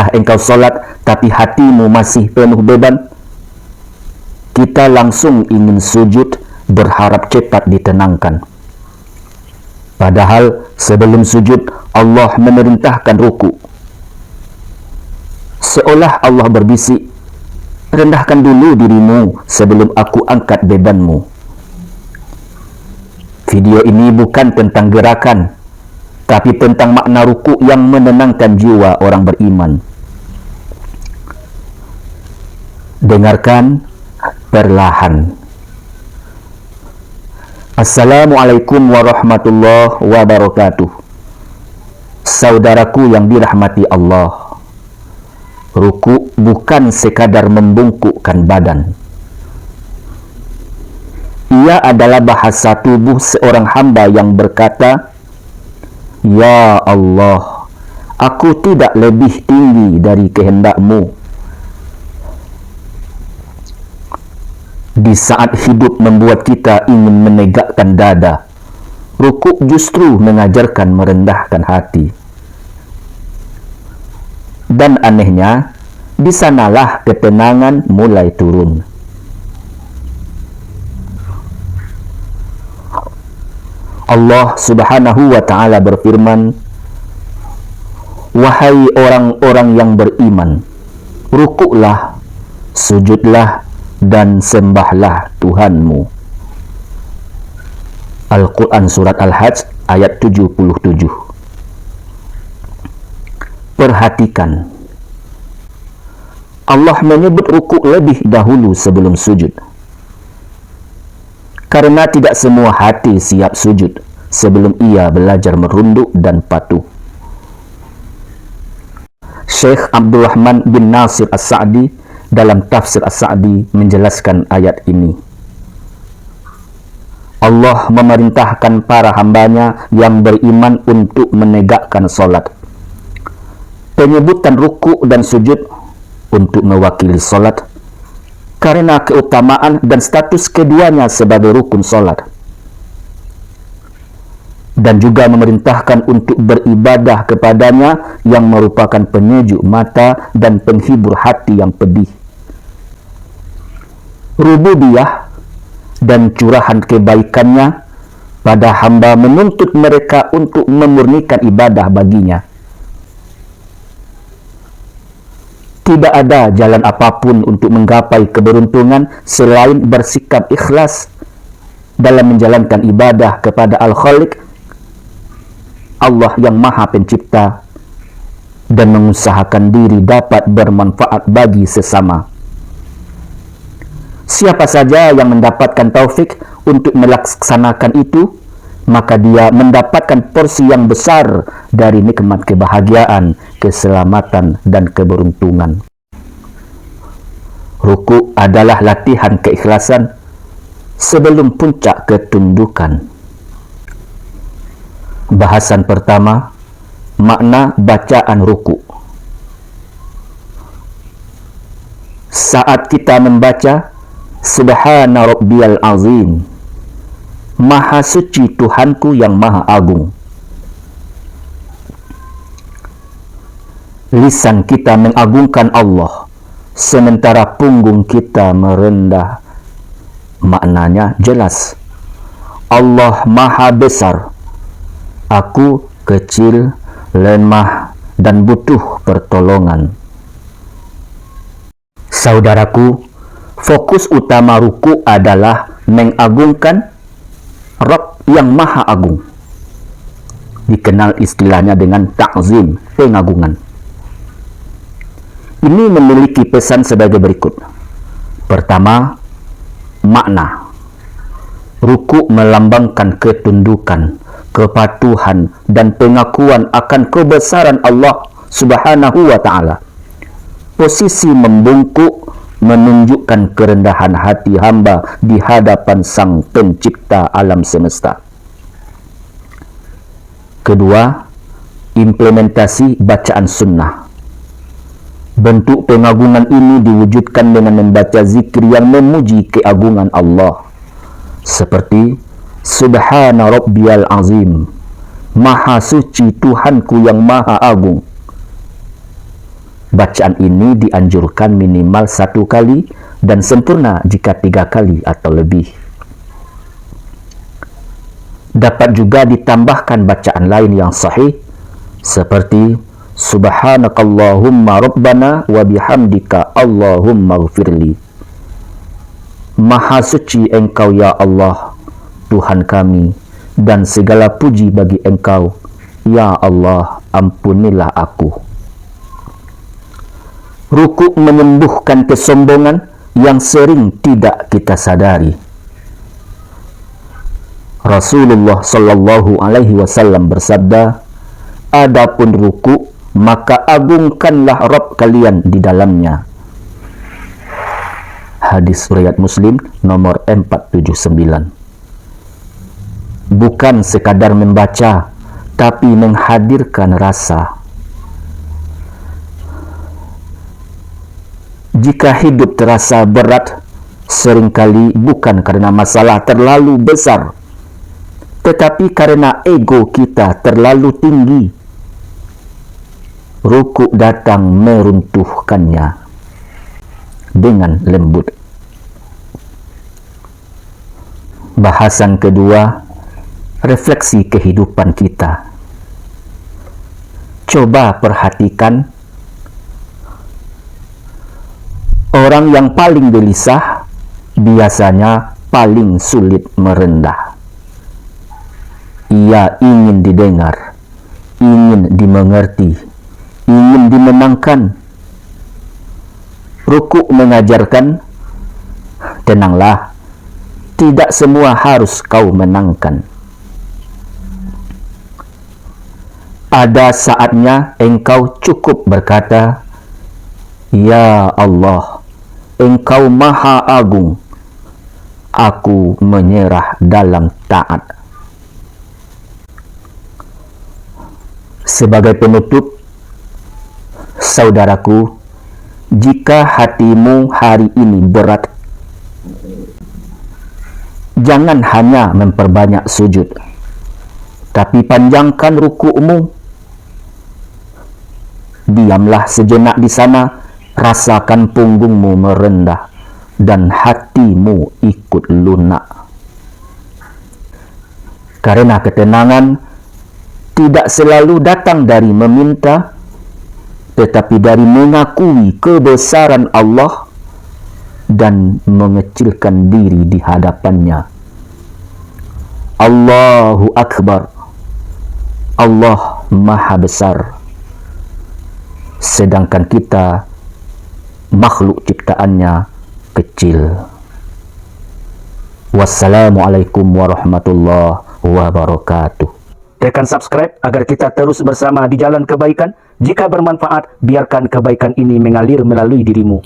Sudah engkau solat tapi hatimu masih penuh beban, kita langsung ingin sujud berharap cepat ditenangkan. Padahal sebelum sujud Allah memerintahkan ruku. Seolah Allah berbisik, rendahkan dulu dirimu sebelum aku angkat bebanmu. Video ini bukan tentang gerakan, tapi tentang makna ruku yang menenangkan jiwa orang beriman. Dengarkan perlahan. Assalamualaikum warahmatullahi wabarakatuh. Saudaraku yang dirahmati Allah, ruku bukan sekadar membungkukkan badan. Ia adalah bahasa tubuh seorang hamba yang berkata, "Ya Allah, aku tidak lebih tinggi dari kehendak-Mu." Di saat hidup membuat kita ingin menegakkan dada, ruku justru mengajarkan merendahkan hati. Dan anehnya, di sanalah ketenangan mulai turun. Allah Subhanahu wa ta'ala berfirman, "Wahai orang-orang yang beriman, rukuklah, sujudlah, dan sembahlah Tuhanmu." Al-Quran Surat Al-Hajj ayat 77. Perhatikan, Allah menyebut rukuk lebih dahulu sebelum sujud, karena tidak semua hati siap sujud sebelum ia belajar merunduk dan patuh. Syekh Abdurrahman bin Nasir As-Sa'di dalam tafsir As-Sa'di menjelaskan ayat ini. Allah memerintahkan para hambanya yang beriman untuk menegakkan solat. Penyebutan ruku dan sujud untuk mewakili solat karena keutamaan dan status keduanya sebagai rukun solat, dan juga memerintahkan untuk beribadah kepadanya yang merupakan penyejuk mata dan penghibur hati yang pedih. Rububiyah dan curahan kebaikannya pada hamba menuntut mereka untuk memurnikan ibadah baginya. Tidak ada jalan apapun untuk menggapai keberuntungan selain bersikap ikhlas dalam menjalankan ibadah kepada Al-Khaliq, Allah yang Maha Pencipta, dan mengusahakan diri dapat bermanfaat bagi sesama. Siapa saja yang mendapatkan taufik untuk melaksanakan itu, maka dia mendapatkan porsi yang besar dari nikmat kebahagiaan, keselamatan, dan keberuntungan. Ruku adalah latihan keikhlasan sebelum puncak ketundukan. Bahasan pertama, makna bacaan ruku. Saat kita membaca Subhana Rabbiyal Azim, Maha suci Tuhanku yang Maha Agung, lisan kita mengagungkan Allah, sementara punggung kita merendah. Maknanya jelas, Allah Maha Besar, aku kecil, lemah, dan butuh pertolongan. Saudaraku, fokus utama ruku adalah mengagungkan Rabb yang Maha Agung. Dikenal istilahnya dengan ta'zim, pengagungan. Ini memiliki pesan sebagai berikut. Pertama, makna. Ruku melambangkan ketundukan, kepatuhan, dan pengakuan akan kebesaran Allah Subhanahu wa ta'ala. Posisi membungkuk menunjukkan kerendahan hati hamba di hadapan Sang Pencipta alam semesta. Kedua, implementasi bacaan sunnah. Bentuk pengagungan ini diwujudkan dengan membaca zikir yang memuji keagungan Allah, seperti Subhana Rabbiyal Azim, Maha suci Tuhanku yang Maha Agung. Bacaan ini dianjurkan minimal 1 kali dan sempurna jika 3 kali atau lebih. Dapat juga ditambahkan bacaan lain yang sahih seperti Subhanakallahumma Rabbana wa bihamdika Allahumma ghfirli. Maha suci Engkau ya Allah, Tuhan kami, dan segala puji bagi Engkau, ya Allah, ampunilah aku. Rukuk menyembuhkan kesombongan yang sering tidak kita sadari. Rasulullah Shallallahu Alaihi Wasallam bersabda, "Adapun rukuk, maka agungkanlah Rabb kalian di dalamnya." Hadis riwayat Muslim nomor 479. Bukan sekadar membaca, tapi menghadirkan rasa. Jika hidup terasa berat, seringkali bukan karena masalah terlalu besar, tetapi karena ego kita terlalu tinggi. Rukuk datang meruntuhkannya dengan lembut. Bahasan kedua, refleksi kehidupan kita. Coba perhatikan, orang yang paling gelisah biasanya paling sulit merendah. Ia ingin didengar, ingin dimengerti, ingin dimenangkan. Rukuk mengajarkan, tenanglah, tidak semua harus kau menangkan. Ada saatnya engkau cukup berkata, "Ya Allah, Engkau Maha Agung, aku menyerah dalam taat." Sebagai penutup, saudaraku, jika hatimu hari ini berat, jangan hanya memperbanyak sujud, tapi panjangkan rukukmu. Diamlah sejenak di sana, rasakan punggungmu merendah dan hatimu ikut lunak. Karena ketenangan tidak selalu datang dari meminta, tetapi dari mengakui kebesaran Allah dan mengecilkan diri di hadapannya. Allahu Akbar. Allah Maha Besar. Sedangkan kita, makhluk ciptaannya, kecil. Wassalamualaikum warahmatullahi wabarakatuh. Tekan subscribe agar kita terus bersama di jalan kebaikan. Jika bermanfaat, biarkan kebaikan ini mengalir melalui dirimu.